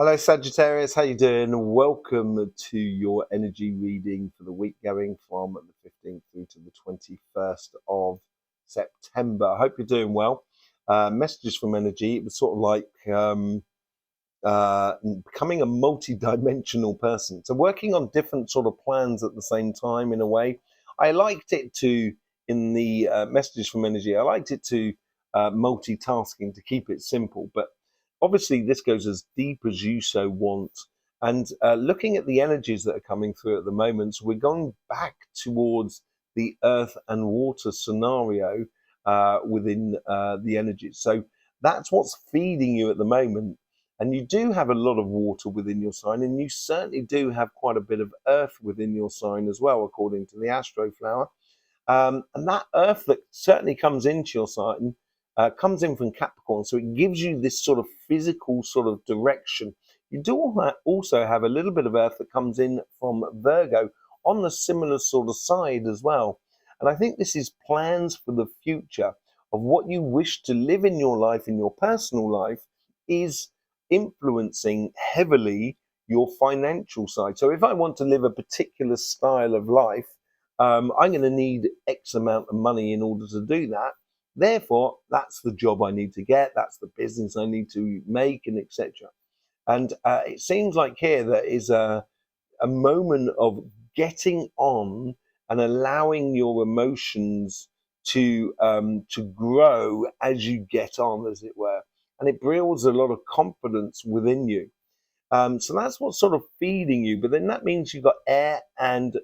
Hello, Sagittarius. How you doing? Welcome to your energy reading for the week going from the 15th through to the 21st of September. I hope you're doing well. Messages from energy. It was sort of like becoming a multi-dimensional person. So working on different sort of plans at the same time in a way. I liked it to, in the messages from energy, I liked it to multitasking to keep it simple. But obviously this goes as deep as you so want. And looking at the energies that are coming through at the moment, so we're going back towards the earth and water scenario within the energies. So that's what's feeding you at the moment. And you do have a lot of water within your sign, and you certainly do have quite a bit of earth within your sign as well, according to the Astroflower. And that earth that certainly comes into your sign comes in from Capricorn, so it gives you this sort of physical sort of direction. You do also have a little bit of earth that comes in from Virgo on the similar sort of side as well. And I think this is plans for the future of what you wish to live in your life, in your personal life, is influencing heavily your financial side. So if I want to live a particular style of life, I'm going to need X amount of money in order to do that. Therefore, that's the job I need to get. That's the business I need to make, and etc. And it seems like here there is a moment of getting on and allowing your emotions to grow as you get on, as it were, and it builds a lot of confidence within you. So that's what's sort of feeding you. But then that means you've got air and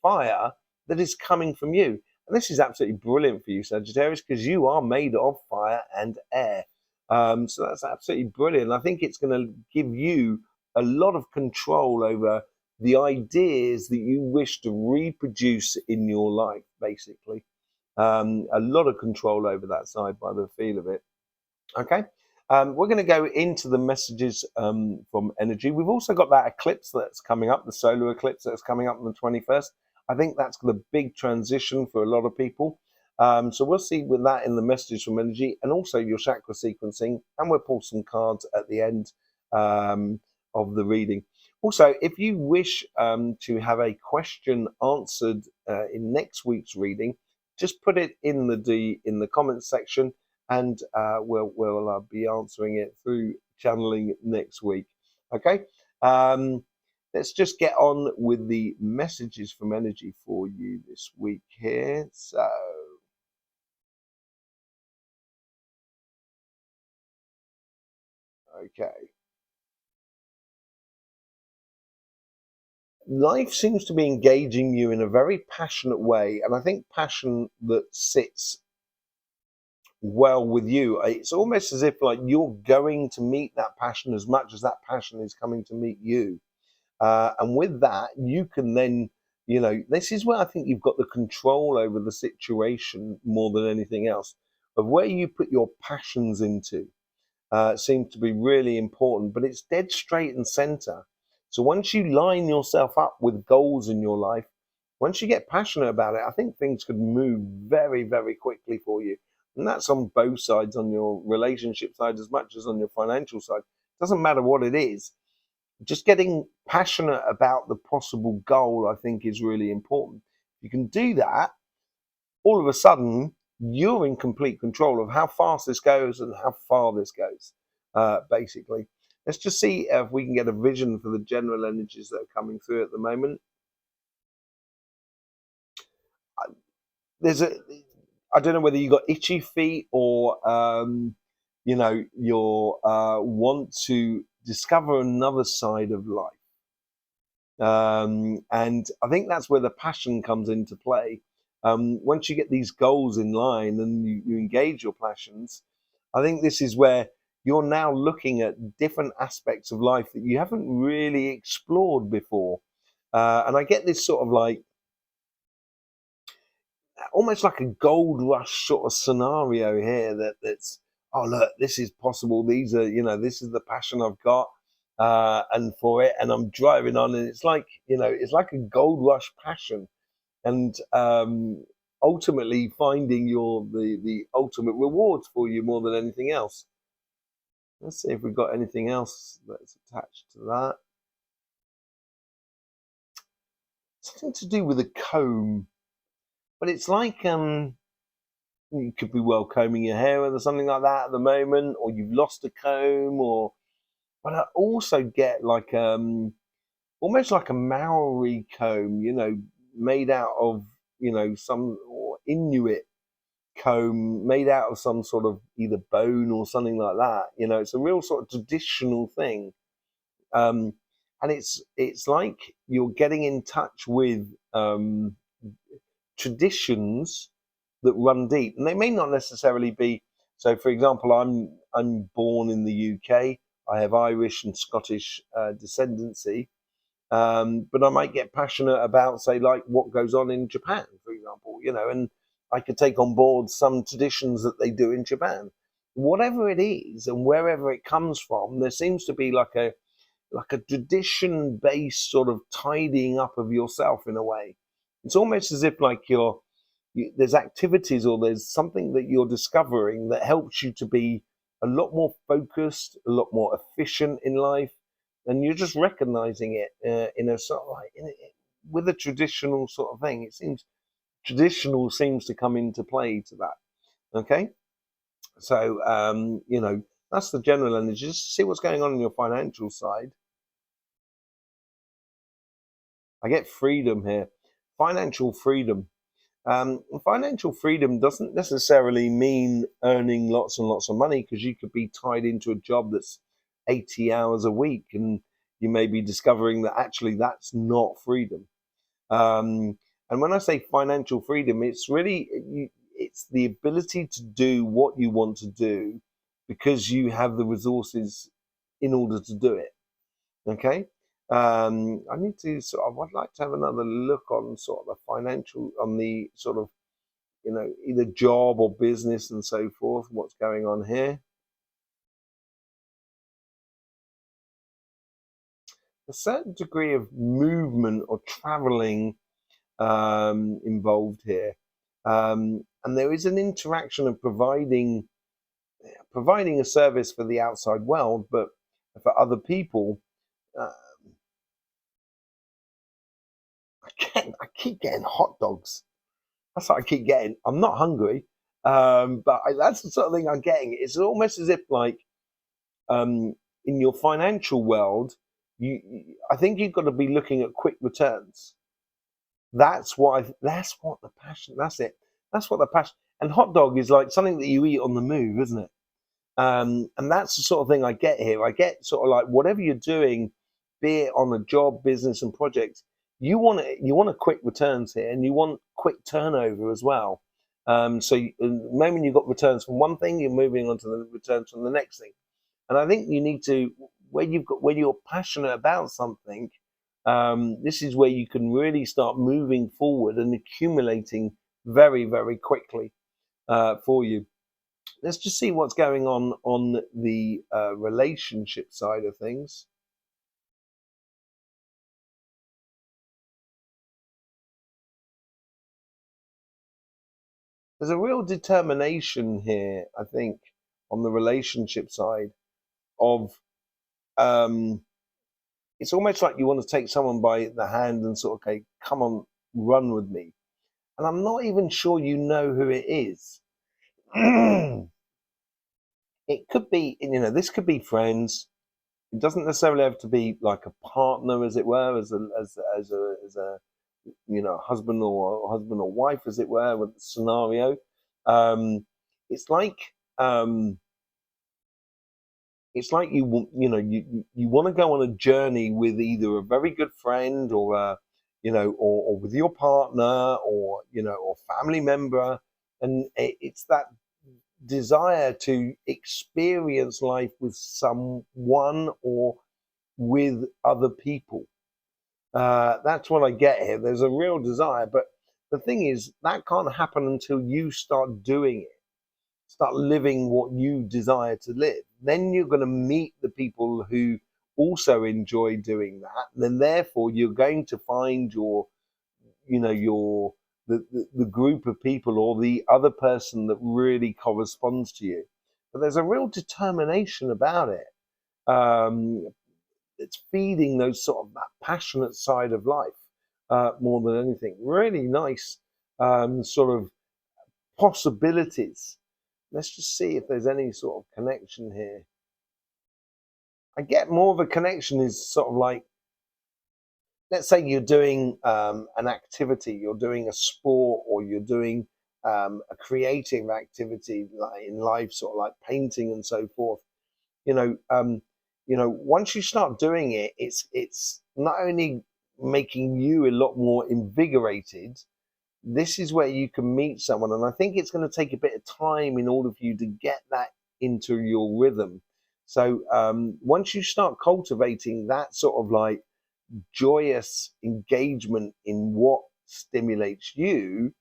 fire that is coming from you. And this is absolutely brilliant for you, Sagittarius, because you are made of fire and air. So that's absolutely brilliant. I think it's going to give you a lot of control over the ideas that you wish to reproduce in your life, basically. A lot of control over that side by the feel of it. Okay. We're going to go into the messages from energy. We've also got that eclipse that's coming up, the solar eclipse that's coming up on the 21st. I think that's the big transition for a lot of people. So we'll see with that in the messages from energy and also your chakra sequencing. And we'll pull some cards at the end of the reading. Also, if you wish to have a question answered in next week's reading, just put it in the comments section, and we'll be answering it through channeling next week. Okay, let's just get on with the messages from energy for you this week here. So, okay. Life seems to be engaging you in a very passionate way, and I think passion that sits well with you. It's almost as if like you're going to meet that passion as much as that passion is coming to meet you. And with that, you can then, this is where I think you've got the control over the situation more than anything else, of where you put your passions into. Seems to be really important, but it's dead straight and center. So once you line yourself up with goals in your life, once you get passionate about it, I think things could move very, very quickly for you. And that's on both sides, on your relationship side as much as on your financial side. Doesn't matter what it is, just getting passionate about the possible goal, I think, is really important. You can do that, all of a sudden, you're in complete control of how fast this goes and how far this goes, basically. Let's just see if we can get a vision for the general energies that are coming through at the moment. There's a, I don't know whether you got itchy feet or, you want to discover another side of life. And I think that's where the passion comes into play. Once you get these goals in line and you engage your passions, I think this is where you're now looking at different aspects of life that you haven't really explored before. And I get this sort of like almost like a gold rush sort of scenario here that's, oh look, this is possible, these are, this is the passion I've got, and for it, and I'm driving on, and it's like, it's like a gold rush passion, and ultimately finding the ultimate rewards for you more than anything else. Let's see if we've got anything else that's attached to that. Something to do with a comb, but it's like you could be well combing your hair or something like that at the moment, or you've lost a comb, or but I also get like almost like a Maori comb, made out of some or Inuit comb made out of some sort of either bone or something like that. It's a real sort of traditional thing, um, and it's like you're getting in touch with traditions that run deep, and they may not necessarily be. So, for example, I'm born in the UK. I have Irish and Scottish descendancy, but I might get passionate about, say, like what goes on in Japan, for example, and I could take on board some traditions that they do in Japan. Whatever it is and wherever it comes from, there seems to be like a tradition based sort of tidying up of yourself in a way. It's almost as if like there's activities or there's something that you're discovering that helps you to be a lot more focused, a lot more efficient in life, and you're just recognizing it in a sort of like with a traditional sort of thing. It seems traditional seems to come into play to that. Okay, so that's the general energy. Just see what's going on your financial side. I get freedom here, financial freedom. Financial freedom doesn't necessarily mean earning lots and lots of money, because you could be tied into a job that's 80 hours a week, and you may be discovering that actually that's not freedom. And when I say financial freedom, it's really it's the ability to do what you want to do because you have the resources in order to do it. Okay. I need to I'd like to have another look on sort of the financial, on the sort of, either job or business and so forth, what's going on here. A certain degree of movement or traveling involved here. And there is an interaction of providing a service for the outside world, but for other people, uh, I keep getting hot dogs. That's what I keep getting. I'm not hungry, but that's the sort of thing I'm getting. It's almost as if, like, in your financial world, I think you've got to be looking at quick returns. That's what the passion. That's it. That's what the passion. And hot dog is like something that you eat on the move, isn't it? And that's the sort of thing I get here. I get sort of like whatever you're doing, be it on a job, business, and project, you want a quick returns here, and you want quick turnover as well. So the moment you've got returns from one thing, you're moving on to the returns from the next thing. And I think you need to, when you're passionate about something, this is where you can really start moving forward and accumulating very, very quickly for you. Let's just see what's going on the relationship side of things. There's a real determination here, I think, on the relationship side of um, it's almost like you want to take someone by the hand and sort of, okay, come on, run with me. And I'm not even sure you know who it is. It could be, this could be friends. It doesn't necessarily have to be like a partner, as it were, as a husband or wife, as it were, with the scenario. Um, it's like um, you want to go on a journey with either a very good friend or or with your partner, or or family member, and it's that desire to experience life with someone or with other people. That's what I get here. There's a real desire, but the thing is that can't happen until you start doing it, start living what you desire to live. Then you're going to meet the people who also enjoy doing that. And then therefore you're going to find your the group of people or the other person that really corresponds to you. But there's a real determination about it. Um, it's feeding those sort of that passionate side of life more than anything. Really nice sort of possibilities. Let's just see if there's any sort of connection here. I get more of a connection is sort of like, let's say you're doing an activity, you're doing a sport, or you're doing a creative activity like in life, sort of like painting and so forth. You know, once you start doing it, it's not only making you a lot more invigorated. This is where you can meet someone, and I think it's going to take a bit of time in order for you to get that into your rhythm. So once you start cultivating that sort of like joyous engagement in what stimulates you,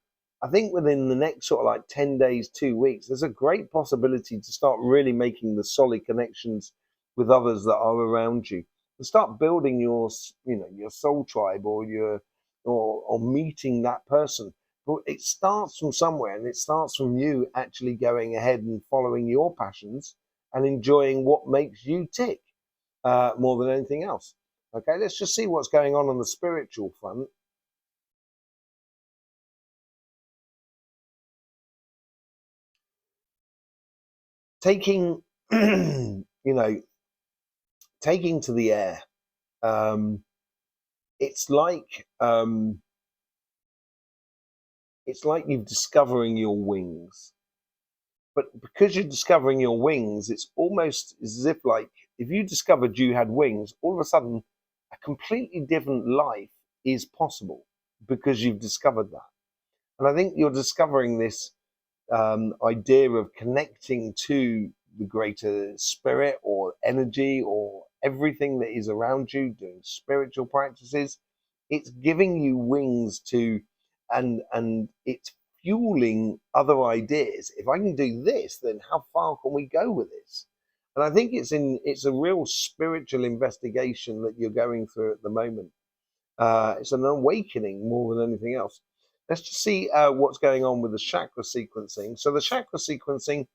I think within the next sort of like 10 days, 2 weeks, there's a great possibility to start really making the solid connections with others that are around you and start building your, your soul tribe or or meeting that person. But it starts from somewhere, and it starts from you actually going ahead and following your passions and enjoying what makes you tick more than anything else. Okay, let's just see what's going on the spiritual front. Taking, taking to the air. It's like you're discovering your wings. But because you're discovering your wings, it's almost as if like if you discovered you had wings, all of a sudden a completely different life is possible because you've discovered that. And I think you're discovering this idea of connecting to the greater spirit or energy or everything that is around you, doing spiritual practices. It's giving you wings to, and it's fueling other ideas. If I can do this, then how far can we go with this? And I think it's a real spiritual investigation that you're going through at the moment. It's an awakening more than anything else. Let's just see what's going on with the chakra sequencing. So the chakra sequencing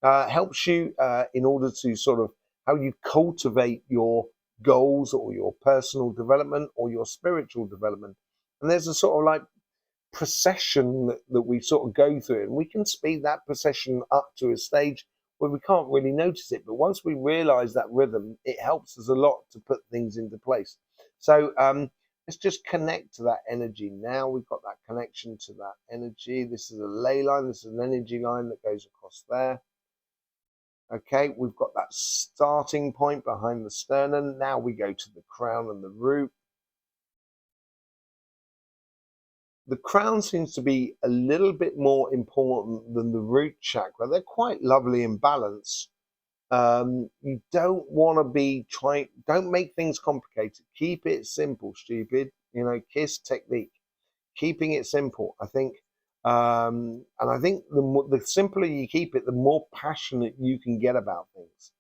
helps you in order to sort of how you cultivate your goals or your personal development or your spiritual development. And there's a sort of like procession that we sort of go through, and we can speed that procession up to a stage where we can't really notice it. But once we realize that rhythm, it helps us a lot to put things into place. So let's just connect to that energy now. We've got that connection to that energy. This is a ley line. This is an energy line that goes across there. Okay, we've got that starting point behind the sternum. Now we go to the crown and the root. The crown seems to be a little bit more important than the root chakra. They're quite lovely in balance. You don't want to be don't make things complicated. Keep it simple, stupid. KISS technique. Keeping it simple. I think, and I think the simpler you keep it, the more passionate you can get about things.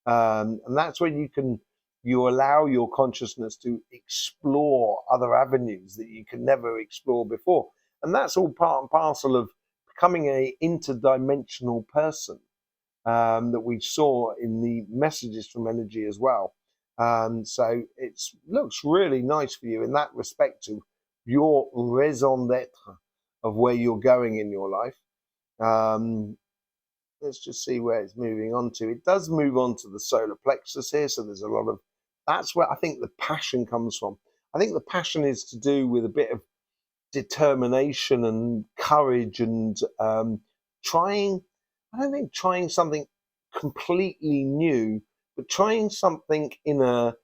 And that's where you allow your consciousness to explore other avenues that you could never explore before. And that's all part and parcel of becoming a interdimensional person that we saw in the messages from energy as well. So it looks really nice for you in that respect to your raison d'etre of where you're going in your life. Let's just see where it's moving on to. It does move on to the solar plexus here, so there's a lot of, that's where I think the passion comes from. I think the passion is to do with a bit of determination and courage and trying, I don't think trying something completely new, but trying something in a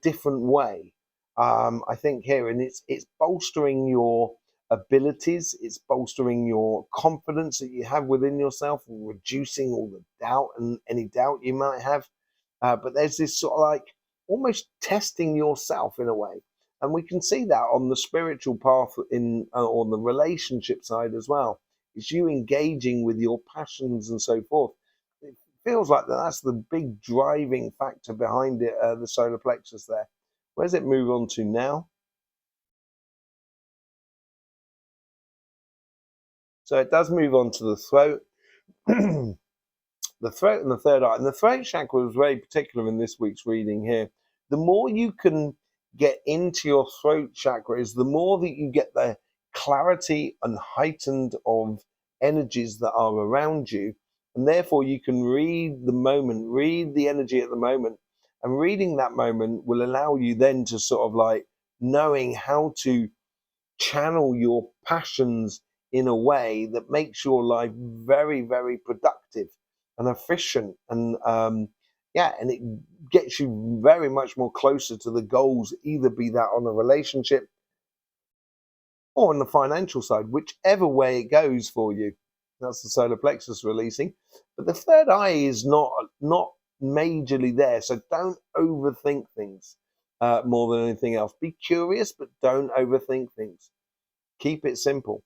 different way. I think here, and it's bolstering your abilities, it's bolstering your confidence that you have within yourself, and reducing all the doubt and any doubt you might have. But there's this sort of like almost testing yourself in a way, and we can see that on the spiritual path in on the relationship side as well. It's you engaging with your passions and so forth. It feels like that's the big driving factor behind it, the solar plexus there. Where does it move on to now? So it does move on to the throat. The throat and the third eye. And the throat chakra was very particular in this week's reading here the more you can get into your throat chakra, is the more that you get the clarity and heightened of energies that are around you. And therefore, you can read the moment, read the energy at the moment. And reading that moment will allow you then to sort of like knowing how to channel your passions in a way that makes your life very, very productive and efficient. And yeah, and it gets you very much more closer to the goals, either be that on a relationship or on the financial side, whichever way it goes for you. That's the solar plexus releasing. But the third eye is not majorly there, so don't overthink things more than anything else. Be curious, but don't overthink things. Keep it simple.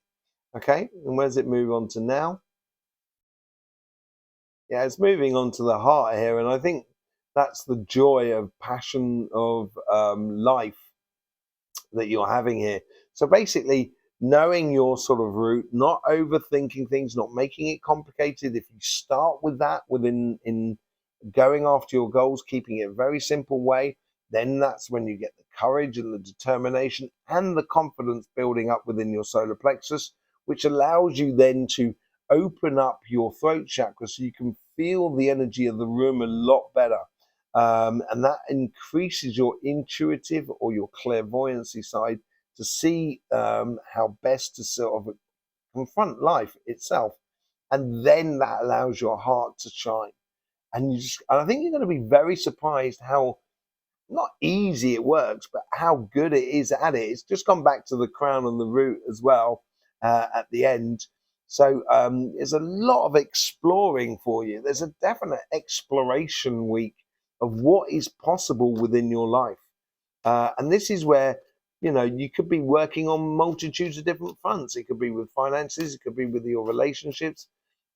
Okay, and where's it move on to now? Yeah, it's moving on to the heart here, and I think that's the joy of passion of life that you're having here. So basically, knowing your sort of route, not overthinking things, not making it complicated. If you start with that within in going after your goals, keeping it a very simple way, then that's when you get the courage and the determination and the confidence building up within your solar plexus, which allows you then to open up your throat chakra so you can feel the energy of the room a lot better. And that increases your intuitive or your clairvoyancy side to see how best to sort of confront life itself. And then that allows your heart to shine. And I think you're going to be very surprised how not easy it works, but how good it is at it. It's just gone back to the crown and the root as well at the end. So there's a lot of exploring for you. There's a definite exploration week of what is possible within your life. And this is where, you could be working on multitudes of different fronts. It could be with finances, it could be with your relationships,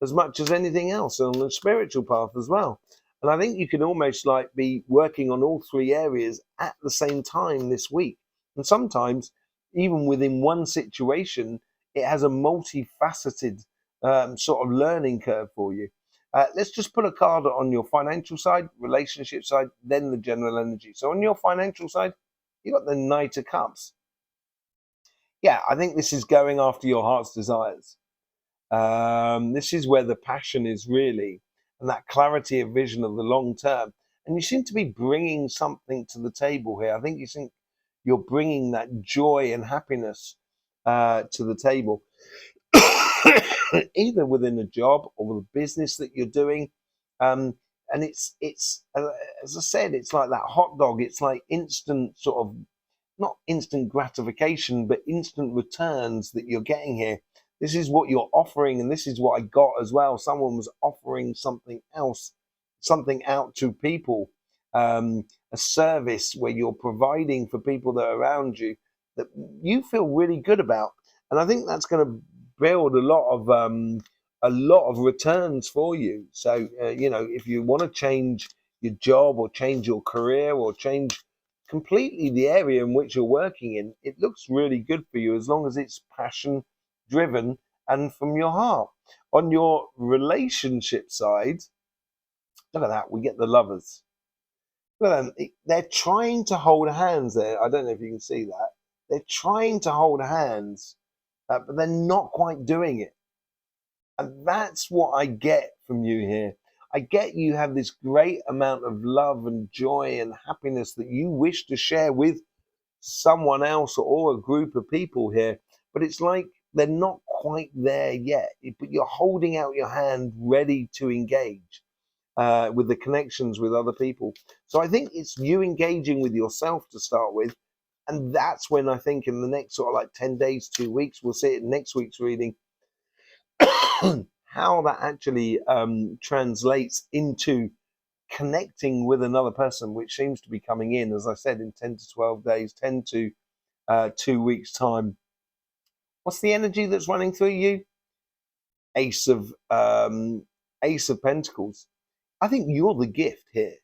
as much as anything else, on the spiritual path as well. And I think you can almost like be working on all three areas at the same time this week. And sometimes, even within one situation, it has a multifaceted sort of learning curve for you. Let's just put a card on your financial side, relationship side, then the general energy. So on your financial side, you got the Knight of Cups. Yeah, I think this is going after your heart's desires. This is where the passion is really, and that clarity of vision of the long term. And you seem to be bringing something to the table here. I think you think you're bringing that joy and happiness to the table, either within a job or with a business that you're doing. And it's as I said, it's like that hot dog. It's like instant sort of not instant gratification, but instant returns that you're getting here. This is what you're offering, and this is what I got as well. Someone was offering something else, something out to people, a service where you're providing for people that are around you that you feel really good about. And I think that's going to build a lot of returns for you. So if you want to change your job or change your career or change completely the area in which you're working in, it looks really good for you as long as it's passion driven and from your heart. On your relationship side, look at that, we get the Lovers. Look at them. They're trying to hold hands there. I don't know if you can see that. They're trying to hold hands, but they're not quite doing it. And that's what I get from you here. I get you have this great amount of love and joy and happiness that you wish to share with someone else or a group of people here, but it's like they're not quite there yet. But you're holding out your hand ready to engage with the connections with other people. So I think it's you engaging with yourself to start with. And that's when I think in the next sort of like 10 days, 2 weeks, we'll see it in next week's reading, how that actually translates into connecting with another person, which seems to be coming in, as I said, in 10 to 12 days, 10 to 2 weeks' time. What's the energy that's running through you? Ace of Ace of Pentacles. I think you're the gift here,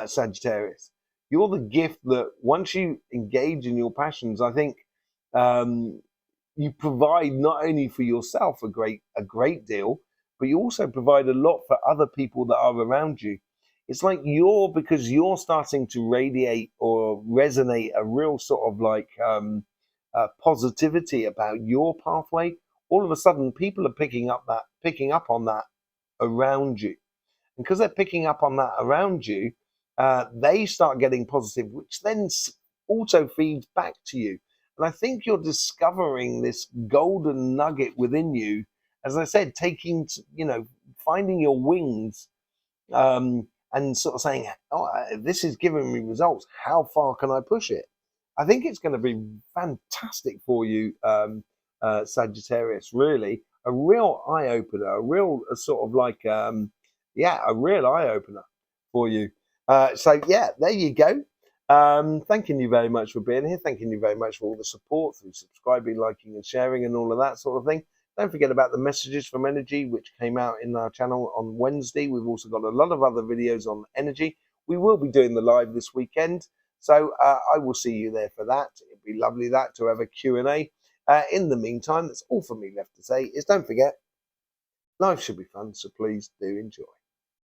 Sagittarius. You're the gift that once you engage in your passions, I think you provide not only for yourself a great deal, but you also provide a lot for other people that are around you. It's like because you're starting to radiate or resonate a real sort of like positivity about your pathway. All of a sudden, people are picking up on that around you, and because they're picking up on that around you, they start getting positive, which then also feeds back to you. And I think you're discovering this golden nugget within you. As I said, finding your wings, and sort of saying, "Oh, this is giving me results. How far can I push it?" I think it's going to be fantastic for you, Sagittarius. Really, a real eye opener, a real sort of like, a real eye opener for you. So yeah, there you go. Thanking you very much for being here. Thanking you very much for all the support through subscribing, liking, and sharing, and all of that sort of thing. Don't forget about the messages from energy, which came out in our channel on Wednesday. We've also got a lot of other videos on energy. We will be doing the live this weekend, so I will see you there for that. It'd be lovely to have a Q&A. In the meantime, that's all for me left to say is don't forget, life should be fun, so please do enjoy.